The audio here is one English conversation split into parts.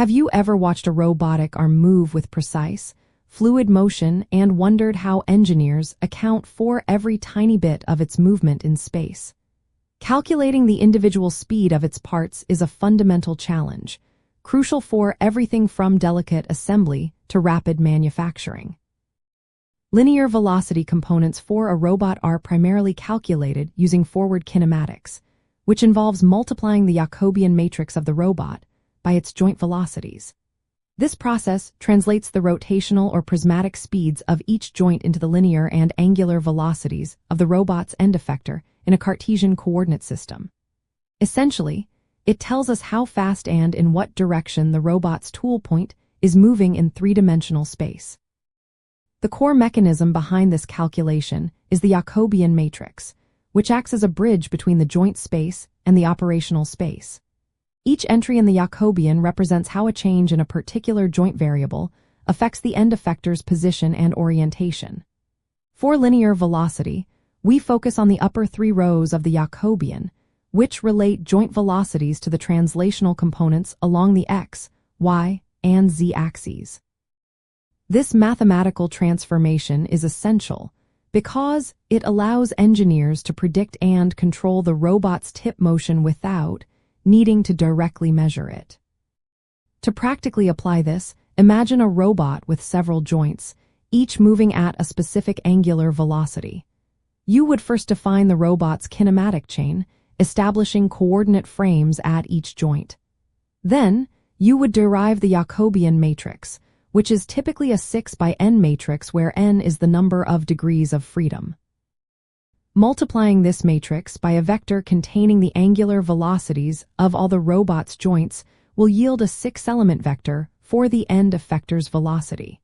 Have you ever watched a robotic arm move with precise, fluid motion and wondered how engineers account for every tiny bit of its movement in space? Calculating the individual speed of its parts is a fundamental challenge, crucial for everything from delicate assembly to rapid manufacturing. Linear velocity components for a robot are primarily calculated using forward kinematics, which involves multiplying the Jacobian matrix of the robot by its joint velocities. This process translates the rotational or prismatic speeds of each joint into the linear and angular velocities of the robot's end effector in a Cartesian coordinate system. Essentially, it tells us how fast and in what direction the robot's tool point is moving in three-dimensional space. The core mechanism behind this calculation is the Jacobian matrix, which acts as a bridge between the joint space and the operational space. Each entry in the Jacobian represents how a change in a particular joint variable affects the end effector's position and orientation. For linear velocity, we focus on the upper three rows of the Jacobian, which relate joint velocities to the translational components along the x, y, and z axes. This mathematical transformation is essential because it allows engineers to predict and control the robot's tip motion without needing to directly measure it. To practically apply this, imagine a robot with several joints, each moving at a specific angular velocity. You would first define the robot's kinematic chain, establishing coordinate frames at each joint. Then, you would derive the Jacobian matrix, which is typically a 6 by n matrix where n is the number of degrees of freedom. Multiplying this matrix by a vector containing the angular velocities of all the robot's joints will yield a 6-element vector for the end effector's velocity.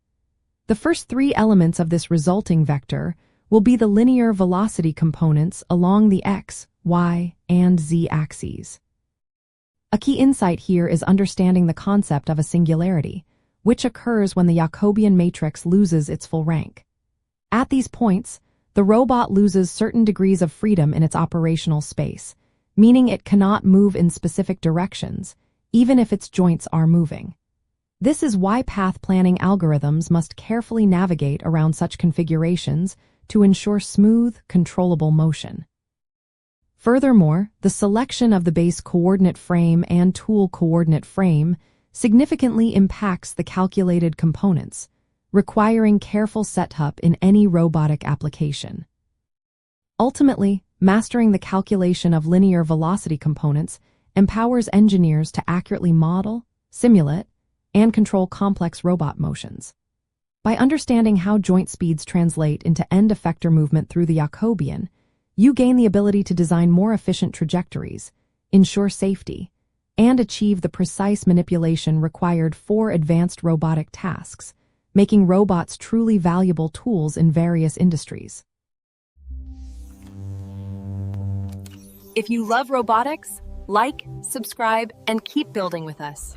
The first 3 elements of this resulting vector will be the linear velocity components along the x, y, and z axes. A key insight here is understanding the concept of a singularity, which occurs when the Jacobian matrix loses its full rank. At these points, the robot loses certain degrees of freedom in its operational space, meaning it cannot move in specific directions, even if its joints are moving. This is why path planning algorithms must carefully navigate around such configurations to ensure smooth, controllable motion. Furthermore, the selection of the base coordinate frame and tool coordinate frame significantly impacts the calculated components, requiring careful setup in any robotic application. Ultimately, mastering the calculation of linear velocity components empowers engineers to accurately model, simulate, and control complex robot motions. By understanding how joint speeds translate into end effector movement through the Jacobian, you gain the ability to design more efficient trajectories, ensure safety, and achieve the precise manipulation required for advanced robotic tasks, making robots truly valuable tools in various industries. If you love robotics, like, subscribe, and keep building with us.